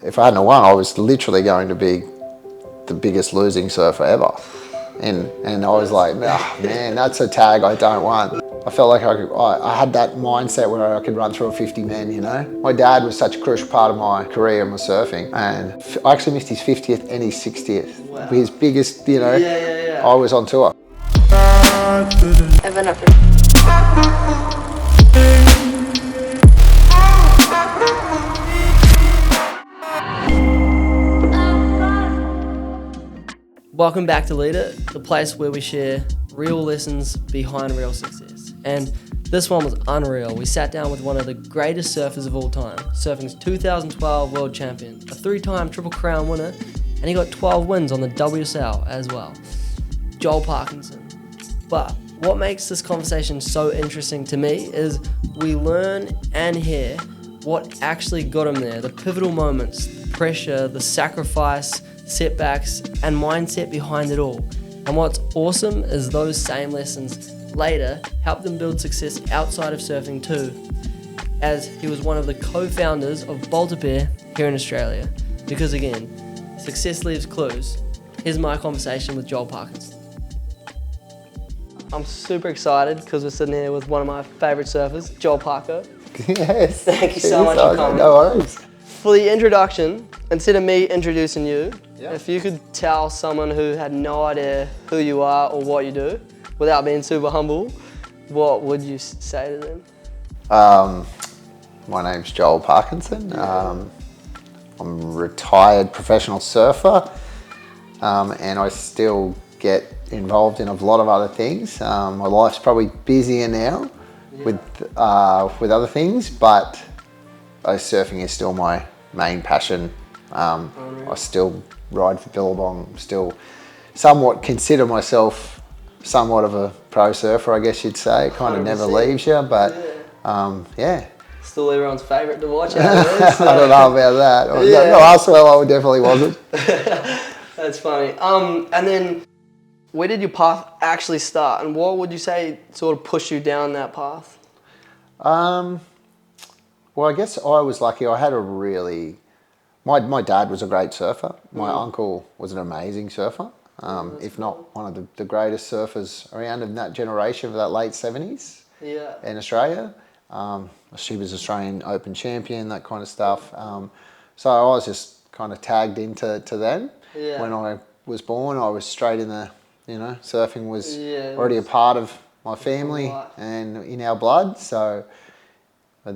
if I hadn't won, I was literally going to be the biggest losing surfer ever. And I was like, oh, man, that's a tag I don't want. I felt like I had that mindset where I could run through a 50 men, you know? My dad was such a crucial part of my career and my surfing, and I actually missed his 50th and his 60th. Wow. His biggest, you know, I was on tour. Welcome back to Leader, the place where we share real lessons behind real success. And this one was unreal. We sat down with one of the greatest surfers of all time, surfing's 2012 world champion, a 3-time Triple Crown winner, and he got 12 wins on the WSL as well, Joel Parkinson. But what makes this conversation so interesting to me is we learn and hear what actually got him there, the pivotal moments, the pressure, the sacrifice, setbacks, and mindset behind it all. And what's awesome is those same lessons later helped them build success outside of surfing too, as he was one of the co-founders of Bolter here in Australia. Because again, success leaves clues. Here's my conversation with Joel Parkinson. I'm super excited because we're sitting here with one of my favourite surfers, Joel Parko. Yes. Thank you so much for coming. No worries. For the introduction, instead of me introducing you, if you could tell someone who had no idea who you are or what you do, without being super humble, what would you say to them? My name's Joel Parkinson. I'm a retired professional surfer, and I still get involved in a lot of other things. My life's probably busier now with other things, but surfing is still my main passion. I still ride for Billabong, still somewhat consider myself somewhat of a pro surfer, I guess you'd say. It kind of never leaves you, but yeah. Still everyone's favourite to watch out there, so. I don't know about that. No, Arswell I definitely wasn't. That's funny. And then where did your path actually start, and what would you say sort of pushed you down that path? Well, I guess I was lucky. I had a really... My dad was a great surfer. My uncle was an amazing surfer, if not one of the greatest surfers around in that generation of that late 70s in Australia. She was Australian Open champion, that kind of stuff. So I was just kind of tagged into them. When I was born, I was straight in the, surfing was already a part of my family and in our blood. So I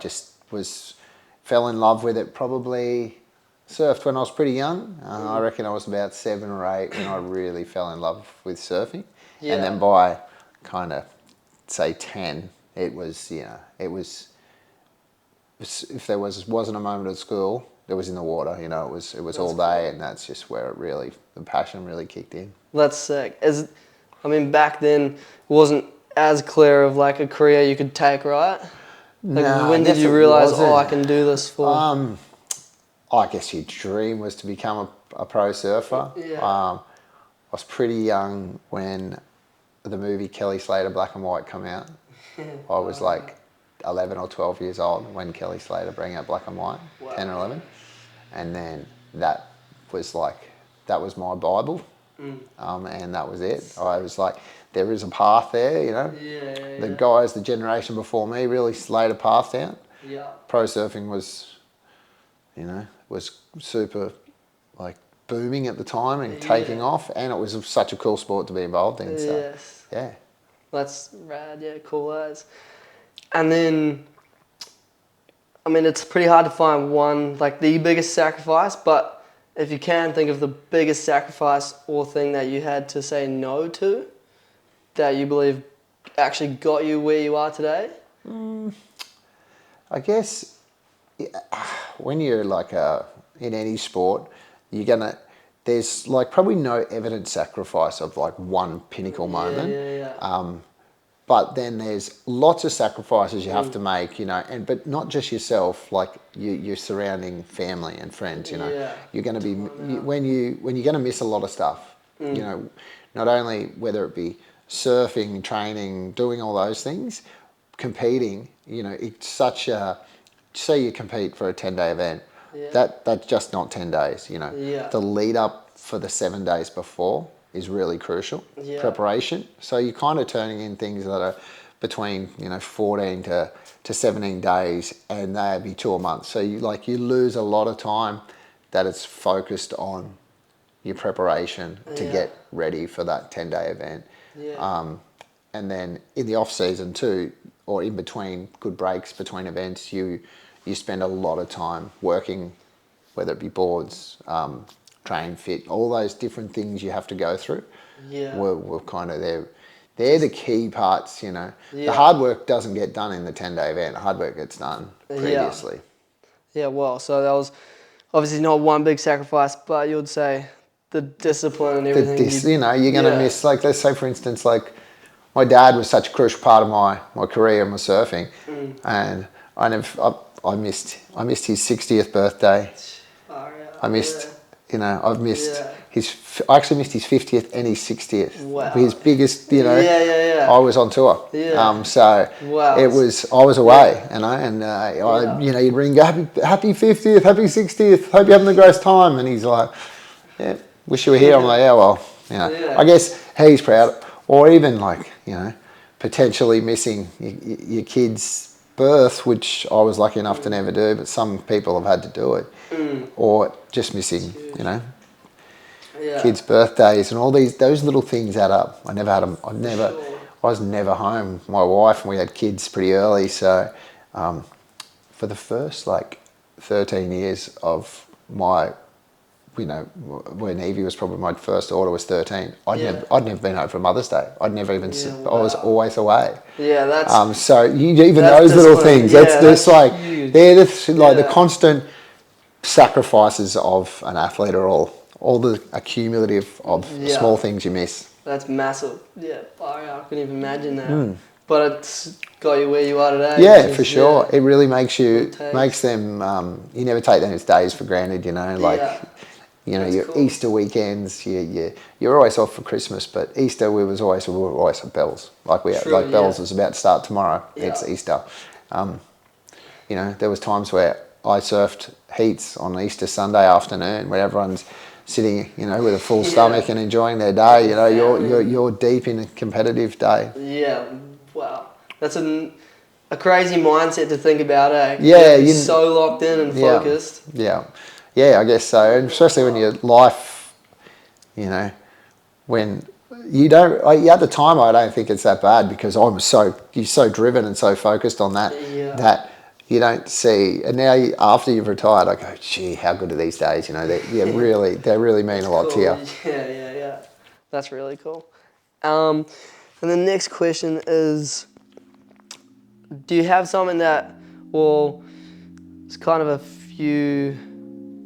just fell in love with it. Probably surfed when I was pretty young. I reckon I was about 7 or 8 when I really fell in love with surfing. And then by kind of say 10, it was if there wasn't a moment at school, it was in the water. It was all day, and that's just where the passion really kicked in. That's sick. Back then it wasn't as clear of like a career you could take, right? When did you realise, I can do this for? I guess your dream was to become a pro surfer. I was pretty young when the movie Kelly Slater Black and White came out. I was like 11 or 12 years old when Kelly Slater brought out Black and White, 10 or 11. And then that was my Bible. And that was it. I was like, there is a path there, The guys, the generation before me really laid a path down. Pro surfing was super booming at the time and taking off, and it was such a cool sport to be involved in. So, yeah. That's rad, cool as. And then, it's pretty hard to find one, the biggest sacrifice, but if you can think of the biggest sacrifice or thing that you had to say no to, that you believe actually got you where you are today? I guess when you're in any sport, there's probably no evident sacrifice of one pinnacle moment. But then there's lots of sacrifices you have to make, but not just yourself, your surrounding family and friends, You're going to be, when you're going to miss a lot of stuff, not only whether it be surfing, training, doing all those things, competing, it's such a say you compete for a 10-day event, Yeah. that's just not 10 days, you know. Yeah. The lead up for the 7 days before is really crucial, preparation. So you're kind of turning in things that are between, 14 to 17 days, and they'll be 2 a month. So you lose a lot of time that it's focused on your preparation to get ready for that 10-day event. Yeah. And then in the off season too, or in between good breaks between events, you spend a lot of time working, whether it be boards, train fit, all those different things you have to go through. Yeah. We're kind of there. They're the key parts, you know. Yeah. The hard work doesn't get done in the 10-day event. The hard work gets done previously. Yeah, well, so that was obviously not one big sacrifice, but you would say the discipline and everything. You're going to miss, like, let's say, for instance, like, my dad was such a crucial part of my career and my surfing, and I missed his 60th birthday. I missed, I've missed I actually missed his 50th and his 60th. Wow. His biggest, Yeah. I was on tour. Yeah. So Wow. I was away, you'd ring, happy 50th, happy 60th, hope you're having the greatest time. And he's like, yeah, wish you were here. I'm like, yeah, well, I guess he's proud. Or even like, potentially missing your kid's birth, which I was lucky enough to never do, but some people have had to do it. Or just missing, kids' birthdays and all those little things add up. I never had them. I was never home. My wife, and we had kids pretty early. So for the first 13 years of my, when Evie was probably my first daughter was 13, I'd never been home for Mother's Day. I'd never even, I was always away. Yeah, that's... so even those little things, that's like, huge. they're the constant sacrifices of an athlete are all the accumulative of small things you miss. That's massive. Yeah, I couldn't even imagine that. But it's got you where you are today. Yeah, for sure. It really makes them, you never take those days for granted, your cool. Easter weekends, you're always off for Christmas, but Easter we were always at Bells. Bells is about to start tomorrow. Yeah. It's Easter. There was times where I surfed heats on Easter Sunday afternoon where everyone's sitting, with a full stomach and enjoying their day. You're deep in a competitive day. Yeah, wow. That's a crazy mindset to think about, eh? Yeah, you're so locked in and focused. Yeah, I guess so. And especially when your life, when you don't, at the time I don't think it's that bad because you're so driven and so focused on that that you don't see. And now after you've retired, I go, gee, how good are these days? They really mean a lot to you. Yeah. That's really cool. And the next question is, do you have something that, it's kind of a few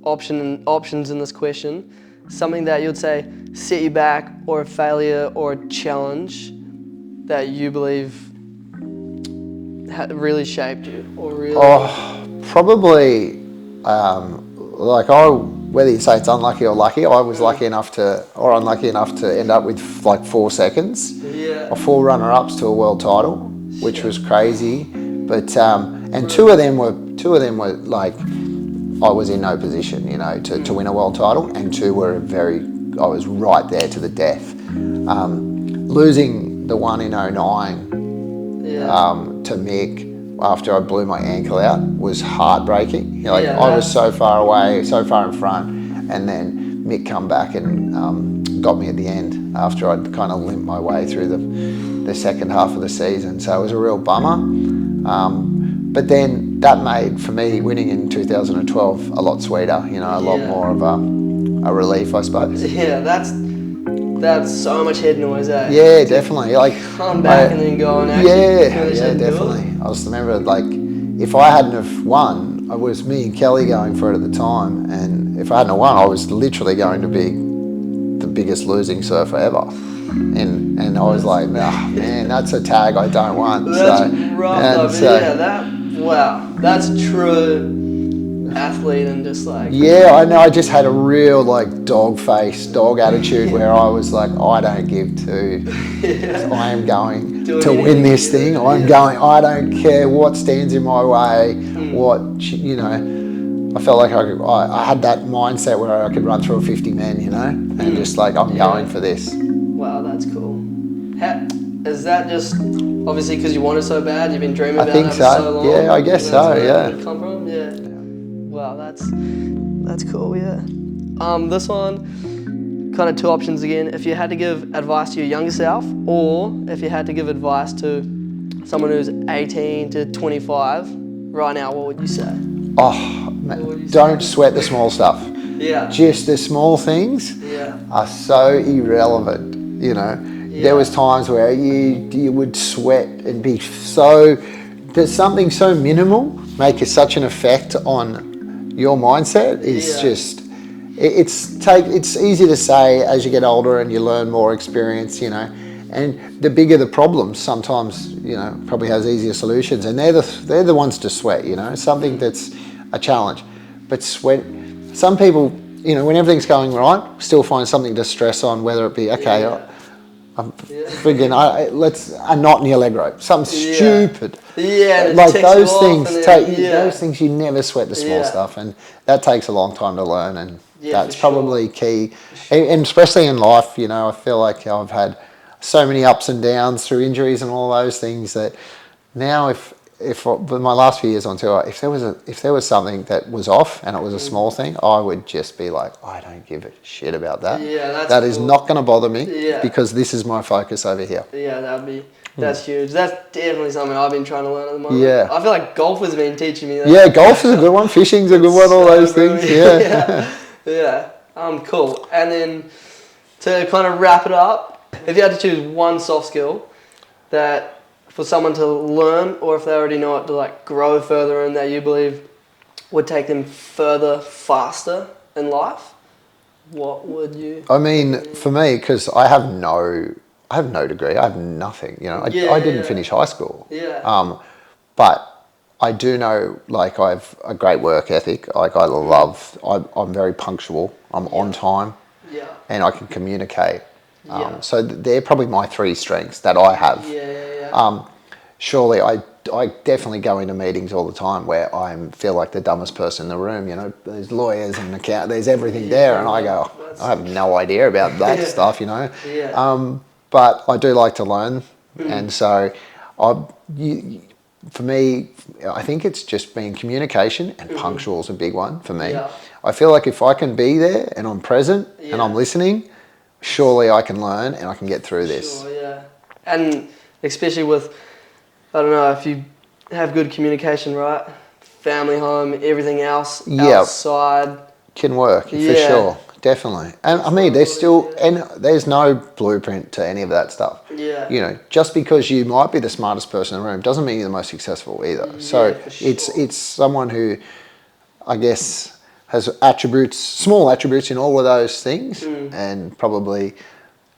options in this question, something that you'd say set you back, or a failure or a challenge that you believe really shaped you, or really... Probably, whether you say it's unlucky or lucky, I was lucky enough or unlucky enough to end up with 4 seconds, or 4 runner-ups to a world title, which was crazy. But and two of them were like, I was in no position, to win a world title, and 2 were I was right there to the death. Losing the one in 2009 to Mick after I blew my ankle out was heartbreaking. I was so far away, so far in front, and then Mick come back and got me at the end after I'd kind of limped my way through the second half of the season. So it was a real bummer. But then that made, for me, winning in 2012 a lot sweeter, a lot more of a relief, I suppose. Yeah, that's so much head noise, eh? Yeah, definitely. Come back and then go and actually finish it. Definitely. I just remember, if I hadn't have won, it was me and Kelly going for it at the time, and if I hadn't have won, I was literally going to be the biggest losing surfer ever. And I was like, nah, man, that's a tag I don't want. That's rough, wow, that's true athlete and just Yeah, I know. I just had a real dog attitude where I was like, I don't give two. I am going to win this thing. I don't care what stands in my way. I felt like I had that mindset where I could run through a 50 men, and just like, I'm going for this. Wow, that's cool. Is that just obviously because you want it so bad? You've been dreaming about think that for so. so long? Yeah, I guess so, yeah. Where it come from? Yeah. Wow, that's cool, yeah. This one, kind of two options again. If you had to give advice to your younger self, or if you had to give advice to someone who's 18 to 25 right now, what would you say? Oh, man, don't sweat the small stuff. Yeah. Just the small things are so irrelevant, There was times where you would sweat and be so, there's something so minimal make such an effect on your mindset. It's just, it's easy to say as you get older and you learn more experience, and the bigger the problems sometimes, probably has easier solutions, and they're the ones to sweat, something that's a challenge. But some people, when everything's going right, still find something to stress on, whether it be, I'm friggin', a knot in your leg rope, something stupid. Yeah, like those things those things, you never sweat the small stuff, and that takes a long time to learn, and that's probably key. And especially in life, I feel like I've had so many ups and downs through injuries and all those things that now if my last few years on tour, if there was something that was off and it was a small thing, I would just be like, I don't give a shit about that. Yeah, that is not going to bother me because this is my focus over here. Yeah, that's huge. That's definitely something I've been trying to learn at the moment. Yeah. I feel like golf has been teaching me that. Yeah, golf is a good one. Fishing's a good one. All those things. Yeah. Cool. And then to kind of wrap it up, if you had to choose one soft skill that for someone to learn, or if they already know it, to like grow further in, that you believe would take them further faster in life, what would you? I mean, for me, because I have no degree. I have nothing. I didn't finish high school. Yeah. But I do know, like, I have a great work ethic. Like, I'm very punctual. I'm on time. Yeah. And I can communicate. So they're probably my three strengths that I have. Surely I definitely go into meetings all the time where I feel like the dumbest person in the room. There's lawyers and there's everything there, and I go, I have no idea about that stuff. But I do like to learn, and so for me, I think it's just being communication, and punctual is a big one for me. I feel like if I can be there and I'm present and I'm listening, surely I can learn and I can get through this. Sure, yeah. And especially with, I don't know, if you have good communication, right? Family, home, everything else outside. Can work, for sure. Definitely. And I mean, there's no blueprint to any of that stuff. Yeah. Just because you might be the smartest person in the room doesn't mean you're the most successful either. So it's someone who, I guess, has small attributes in all of those things, and probably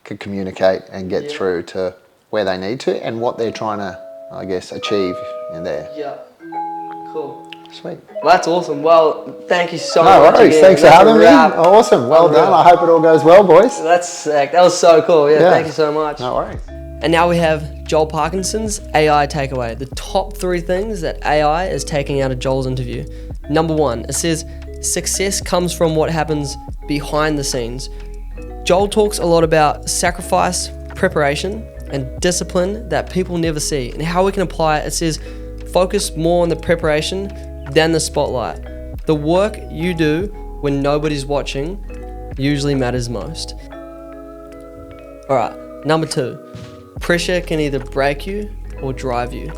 can communicate and get through to where they need to and what they're trying to, I guess, achieve in there. Yeah. Cool. Sweet. Well, that's awesome. Well, thank you so much. No worries. Again. Thanks for having me. Awesome. Well done. I hope it all goes well, boys. That's sick. That was so cool. Yeah. Thank you so much. No worries. And now we have Joel Parkinson's AI takeaway. The top 3 things that AI is taking out of Joel's interview. Number 1, it says, success comes from what happens behind the scenes. Joel talks a lot about sacrifice, preparation, and discipline that people never see, and how we can apply it. It says, focus more on the preparation than the spotlight. The work you do when nobody's watching usually matters most. All right, number 2, pressure can either break you or drive you.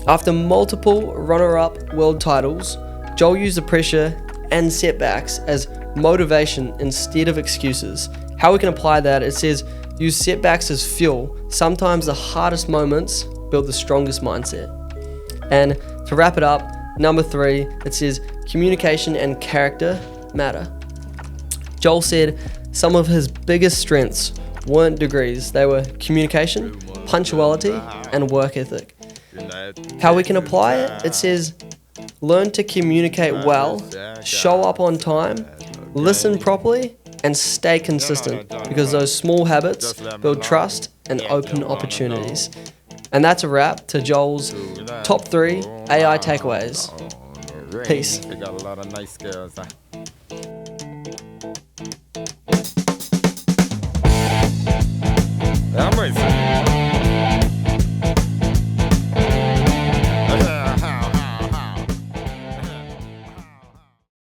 After multiple runner-up world titles, Joel used the pressure and setbacks as motivation instead of excuses. How we can apply that, it says, use setbacks as fuel. Sometimes the hardest moments build the strongest mindset. And to wrap it up, number 3, it says, communication and character matter. Joel said some of his biggest strengths weren't degrees, they were communication, punctuality, and work ethic. How we can apply it, it says, learn to communicate well, show up on time, listen properly, and stay consistent, because those small habits build trust and open opportunities. And that's a wrap to Joel's top 3 AI takeaways. Peace. They got a lot of nice girls.